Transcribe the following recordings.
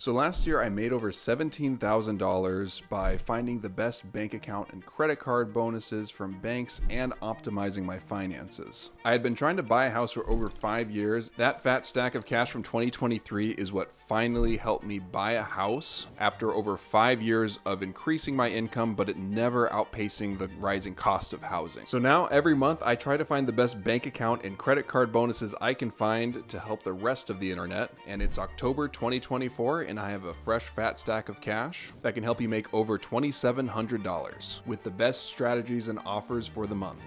So last year I made over $17,000 by finding the best bank account and credit card bonuses from banks and optimizing my finances. I had been trying to buy a house for over 5 years. That fat stack of cash from 2023 is what finally helped me buy a house after over 5 years of increasing my income, but it never outpacing the rising cost of housing. So now every month I try to find the best bank account and credit card bonuses I can find to help the rest of the internet, and it's October 2024 and I have a fresh fat stack of cash that can help you make over $2,700 with the best strategies and offers for the month.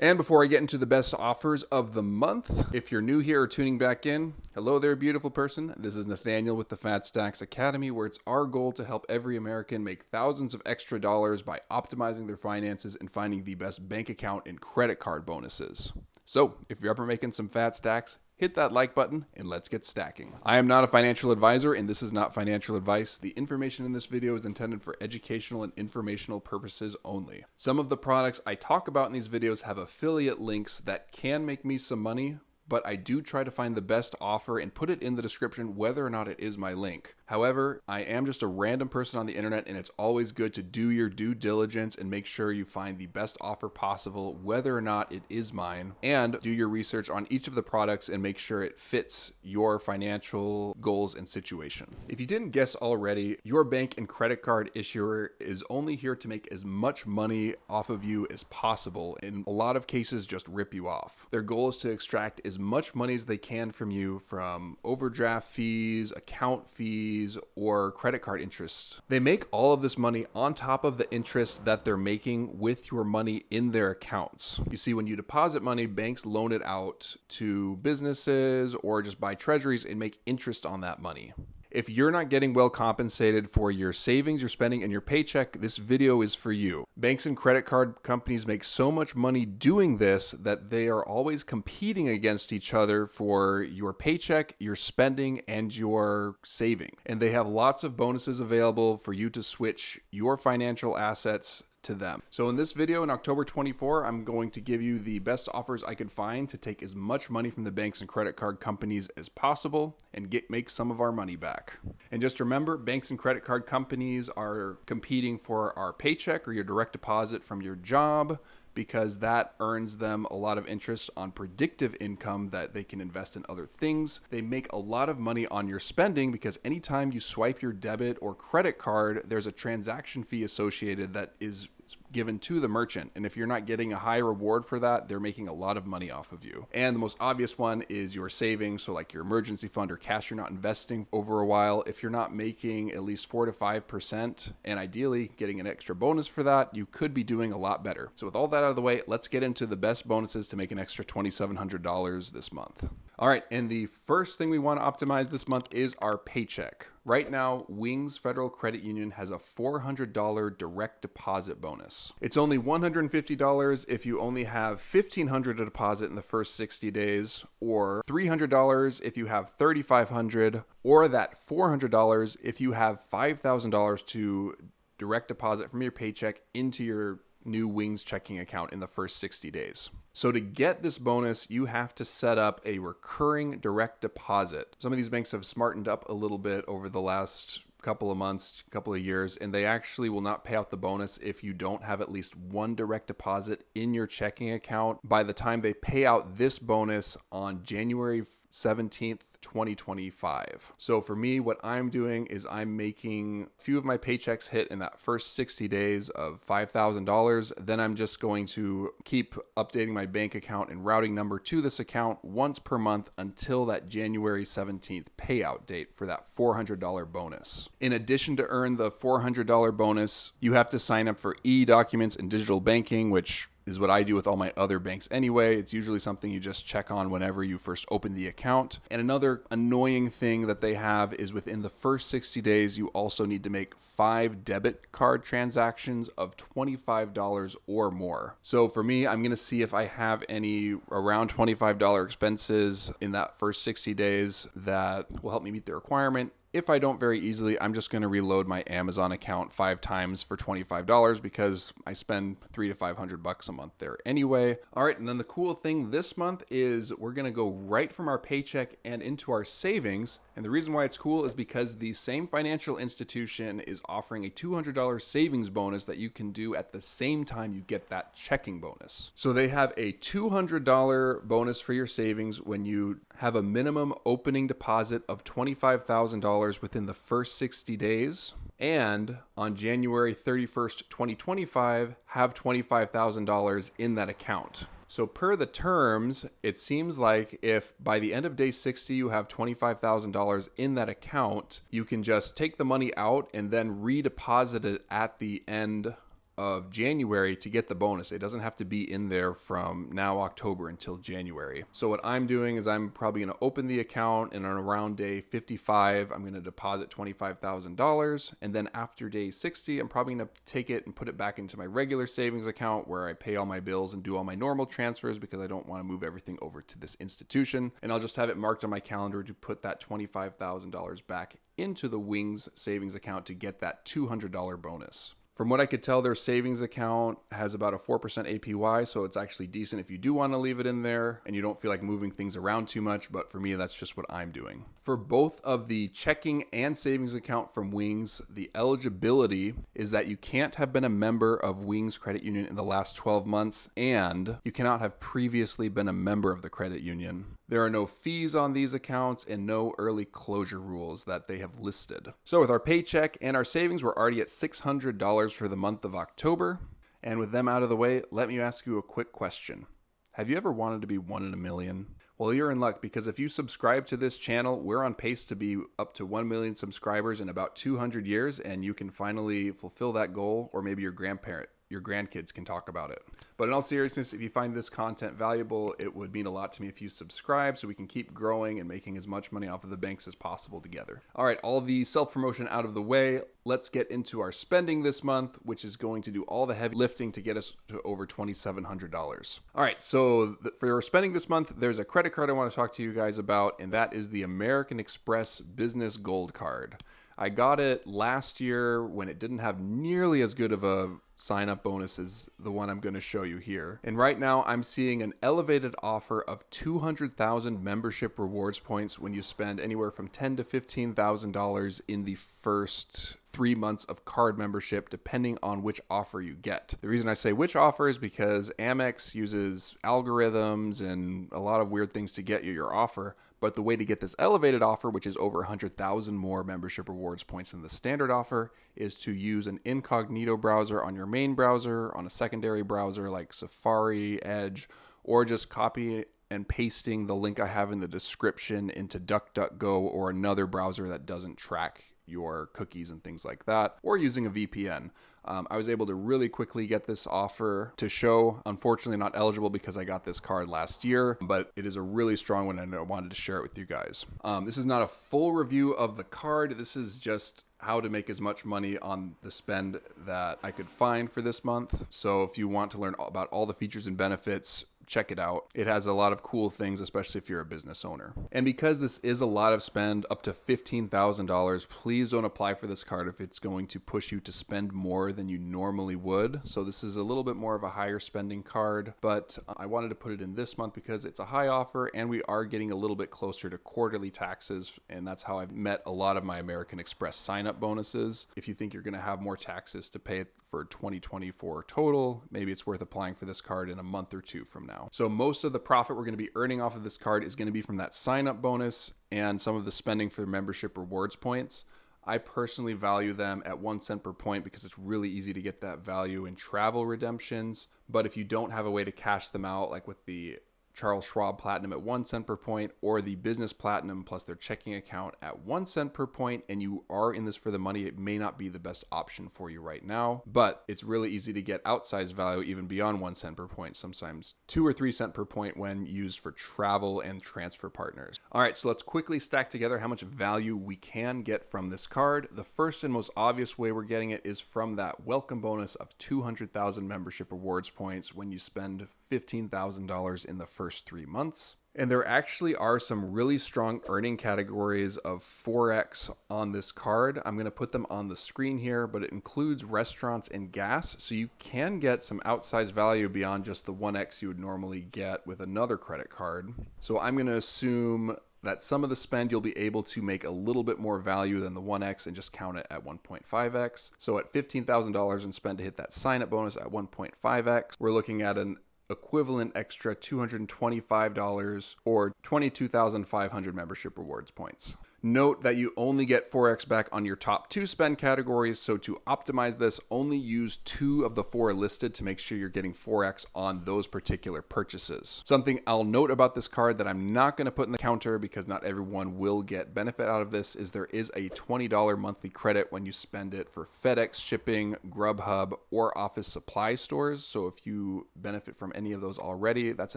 And before I get into the best offers of the month, if you're new here or tuning back in, hello there, beautiful person. This is Nathaniel with the Fat Stacks Academy, where it's our goal to help every American make thousands of extra dollars by optimizing their finances and finding the best bank account and credit card bonuses. So if you're ever making some fat stacks, hit that like button and let's get stacking. I am not a financial advisor and this is not financial advice. The information in this video is intended for educational and informational purposes only. Some of the products I talk about in these videos have affiliate links that can make me some money, but I do try to find the best offer and put it in the description whether or not it is my link. However, I am just a random person on the internet and it's always good to do your due diligence and make sure you find the best offer possible whether or not it is mine, and do your research on each of the products and make sure it fits your financial goals and situation. If you didn't guess already, your bank and credit card issuer is only here to make as much money off of you as possible. In a lot of cases, just rip you off. Their goal is to extract as much money as they can from you from overdraft fees, account fees, or credit card interest. They make all of this money on top of the interest that they're making with your money in their accounts. You see, when you deposit money, banks loan it out to businesses or just buy treasuries and make interest on that money. If you're not getting well compensated for your savings, your spending, and your paycheck, this video is for you. Banks and credit card companies make so much money doing this that they are always competing against each other for your paycheck, your spending, and your saving. And they have lots of bonuses available for you to switch your financial assets to them. So in this video in October 24, I'm going to give you the best offers I could find to take as much money from the banks and credit card companies as possible and make some of our money back. And just remember, banks and credit card companies are competing for our paycheck or your direct deposit from your job, because that earns them a lot of interest on predictive income that they can invest in other things. They make a lot of money on your spending because anytime you swipe your debit or credit card, there's a transaction fee associated that is given to the merchant. And if you're not getting a high reward for that, they're making a lot of money off of you. And the most obvious one is your savings. So like your emergency fund or cash you're not investing over a while. If you're not making at least 4 to 5% and ideally getting an extra bonus for that, you could be doing a lot better. So with all that out of the way, let's get into the best bonuses to make an extra $2,700 this month. All right, and the first thing we want to optimize this month is our paycheck. Right now, Wings Federal Credit Union has a $400 direct deposit bonus. It's only $150 if you only have $1,500 to deposit in the first 60 days, or $300 if you have $3,500, or that $400 if you have $5,000 to direct deposit from your paycheck into your new Wings checking account in the first 60 days. So to get this bonus, you have to set up a recurring direct deposit. Some of these banks have smartened up a little bit over the last couple of months, couple of years, and they actually will not pay out the bonus if you don't have at least one direct deposit in your checking account by the time they pay out this bonus on January 17th, 2025. So for me, what I'm doing is I'm making a few of my paychecks hit in that first 60 days of $5,000. Then I'm just going to keep updating my bank account and routing number to this account once per month until that January 17th payout date for that $400 bonus. In addition to earn the $400 bonus, you have to sign up for e-documents and digital banking, which is what I do with all my other banks anyway. It's usually something you just check on whenever you first open the account. And another annoying thing that they have is within the first 60 days, you also need to make 5 debit card transactions of $25 or more. So for me, I'm going to see if I have any around $25 expenses in that first 60 days that will help me meet the requirement. If I don't very easily, I'm just going to reload my Amazon account 5 times for $25 because I spend $300 to $500 a month there anyway. All right, and then the cool thing this month is we're going to go right from our paycheck and into our savings. And the reason why it's cool is because the same financial institution is offering a $200 savings bonus that you can do at the same time you get that checking bonus. So they have a $200 bonus for your savings when you have a minimum opening deposit of $25,000 within the first 60 days. And on January 31st, 2025, have $25,000 in that account. So per the terms, it seems like if by the end of day 60 you have $25,000 in that account, you can just take the money out and then redeposit it at the end of January to get the bonus. It doesn't have to be in there from now October until January. So what I'm doing is I'm probably going to open the account, and on around day 55 I'm going to deposit $25,000, and then after day 60 I'm probably going to take it and put it back into my regular savings account where I pay all my bills and do all my normal transfers because I don't want to move everything over to this institution, and I'll just have it marked on my calendar to put that $25,000 back into the Wings savings account to get that $200 bonus. From what I could tell, their savings account has about a 4% APY, so it's actually decent if you do want to leave it in there and you don't feel like moving things around too much, but for me, that's just what I'm doing. For both of the checking and savings account from Wings, the eligibility is that you can't have been a member of Wings Credit Union in the last 12 months, and you cannot have previously been a member of the credit union. There are no fees on these accounts and no early closure rules that they have listed. So with our paycheck and our savings, we're already at $600 for the month of October. And with them out of the way, let me ask you a quick question. Have you ever wanted to be 1 in a million? Well, you're in luck, because if you subscribe to this channel, we're on pace to be up to 1 million subscribers in about 200 years, and you can finally fulfill that goal, or maybe your grandkids can talk about it. But in all seriousness, if you find this content valuable, it would mean a lot to me if you subscribe so we can keep growing and making as much money off of the banks as possible together. All right, all the self-promotion out of the way, let's get into our spending this month, which is going to do all the heavy lifting to get us to over $2,700. All right, so for our spending this month, there's a credit card I want to talk to you guys about, and that is the American Express Business Gold Card. I got it last year when it didn't have nearly as good of a sign-up bonus as the one I'm going to show you here. And right now I'm seeing an elevated offer of 200,000 membership rewards points when you spend anywhere from $10,000 to $15,000 in the first 3 months of card membership, depending on which offer you get. The reason I say which offer is because Amex uses algorithms and a lot of weird things to get you your offer. But the way to get this elevated offer, which is over 100,000 more membership rewards points than the standard offer, is to use an incognito browser on your main browser, on a secondary browser like Safari, Edge, or just copy and pasting the link I have in the description into DuckDuckGo or another browser that doesn't track your cookies and things like that, or using a VPN. I was able to really quickly get this offer to show. Unfortunately, not eligible because I got this card last year, but it is a really strong one and I wanted to share it with you guys. This is not a full review of the card. This is just how to make as much money on the spend that I could find for this month. So if you want to learn about all the features and benefits, check it out. It has a lot of cool things, especially if you're a business owner. And because this is a lot of spend, up to $15,000, please don't apply for this card if it's going to push you to spend more than you normally would. So this is a little bit more of a higher spending card, but I wanted to put it in this month because it's a high offer and we are getting a little bit closer to quarterly taxes. And that's how I've met a lot of my American Express sign-up bonuses. If you think you're going to have more taxes to pay for 2024 total, maybe it's worth applying for this card in a month or two from now. So most of the profit we're going to be earning off of this card is going to be from that sign-up bonus and some of the spending for membership rewards points. I personally value them at 1 cent per point because it's really easy to get that value in travel redemptions. But if you don't have a way to cash them out, like with the Charles Schwab Platinum at 1 cent per point, or the Business Platinum plus their checking account at 1 cent per point, and you are in this for the money, it may not be the best option for you right now, but it's really easy to get outsized value even beyond 1 cent per point, sometimes 2 or 3 cents per point when used for travel and transfer partners. All right, so let's quickly stack together how much value we can get from this card. The first and most obvious way we're getting it is from that welcome bonus of 200,000 membership rewards points when you spend $15,000 in the first 3 months. And there actually are some really strong earning categories of 4x on this card. I'm going to put them on the screen here, but it includes restaurants and gas. So you can get some outsized value beyond just the 1x you would normally get with another credit card. So I'm going to assume that some of the spend you'll be able to make a little bit more value than the 1x and just count it at 1.5x. So at $15,000 in spend to hit that sign-up bonus at 1.5x, we're looking at an equivalent extra $225 or 22,500 membership rewards points. Note that you only get 4x back on your top 2 spend categories, so to optimize this, only use 2 of the 4 listed to make sure you're getting 4x on those particular purchases. Something I'll note about this card that I'm not going to put in the counter because not everyone will get benefit out of this is there is a $20 monthly credit when you spend it for FedEx shipping, Grubhub, or office supply stores. So if you benefit from any of those already, that's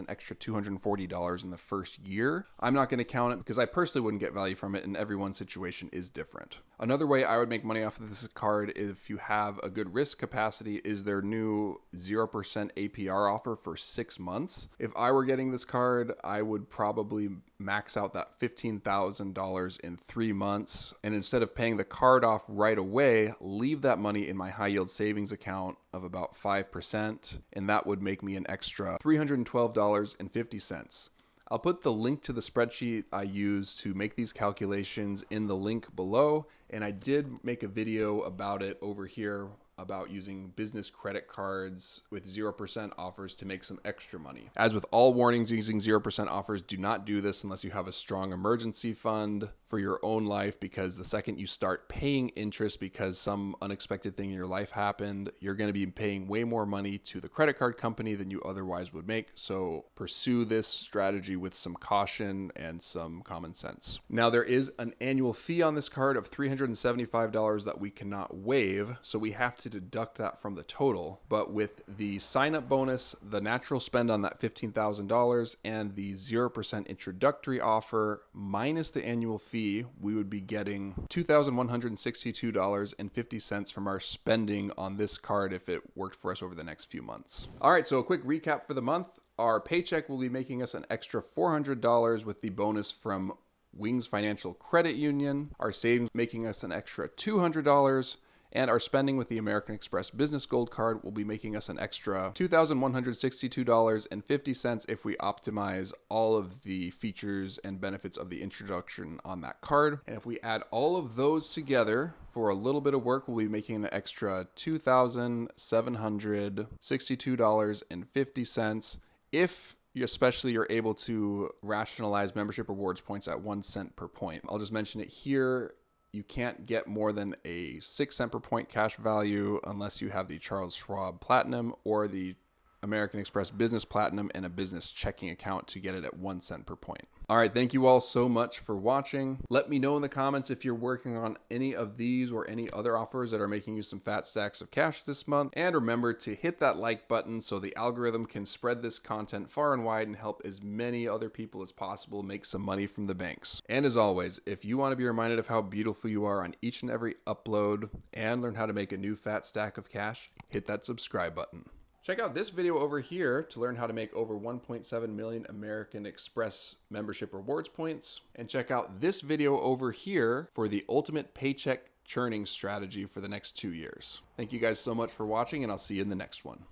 an extra $240 in the first year. I'm not going to count it because I personally wouldn't get value from it, and everyone's situation is different. Another way I would make money off of this card if you have a good risk capacity is their new 0% APR offer for 6 months. If I were getting this card, I would probably max out that $15,000 in 3 months. And instead of paying the card off right away, leave that money in my high yield savings account of about 5%. And that would make me an extra $312.50. I'll put the link to the spreadsheet I use to make these calculations in the link below, and I did make a video about it over here about using business credit cards with 0% offers to make some extra money. As with all warnings using 0% offers, do not do this unless you have a strong emergency fund for your own life, because the second you start paying interest because some unexpected thing in your life happened, you're going to be paying way more money to the credit card company than you otherwise would make. So pursue this strategy with some caution and some common sense. Now, there is an annual fee on this card of $375 that we cannot waive, so we have to deduct that from the total. But with the sign-up bonus, the natural spend on that $15,000, and the 0% introductory offer minus the annual fee, we would be getting $2,162.50 from our spending on this card if it worked for us over the next few months. All right, so a quick recap for the month. Our paycheck will be making us an extra $400 with the bonus from Wings Financial Credit Union. Our savings making us an extra $200. And our spending with the American Express Business Gold Card will be making us an extra $2,162.50 if we optimize all of the features and benefits of the introduction on that card. And if we add all of those together for a little bit of work, we'll be making an extra $2,762.50 if especially you're able to rationalize membership rewards points at 1 cent per point. I'll just mention it here. You can't get more than a 6 cent per point cash value unless you have the Charles Schwab Platinum or the American Express Business Platinum and a business checking account to get it at 1 cent per point. All right, thank you all so much for watching. Let me know in the comments if you're working on any of these or any other offers that are making you some fat stacks of cash this month. And remember to hit that like button so the algorithm can spread this content far and wide and help as many other people as possible make some money from the banks. And as always, if you want to be reminded of how beautiful you are on each and every upload and learn how to make a new fat stack of cash, hit that subscribe button. Check out this video over here to learn how to make over 1.7 million American Express membership rewards points. And check out this video over here for the ultimate paycheck churning strategy for the next 2 years. Thank you guys so much for watching, and I'll see you in the next one.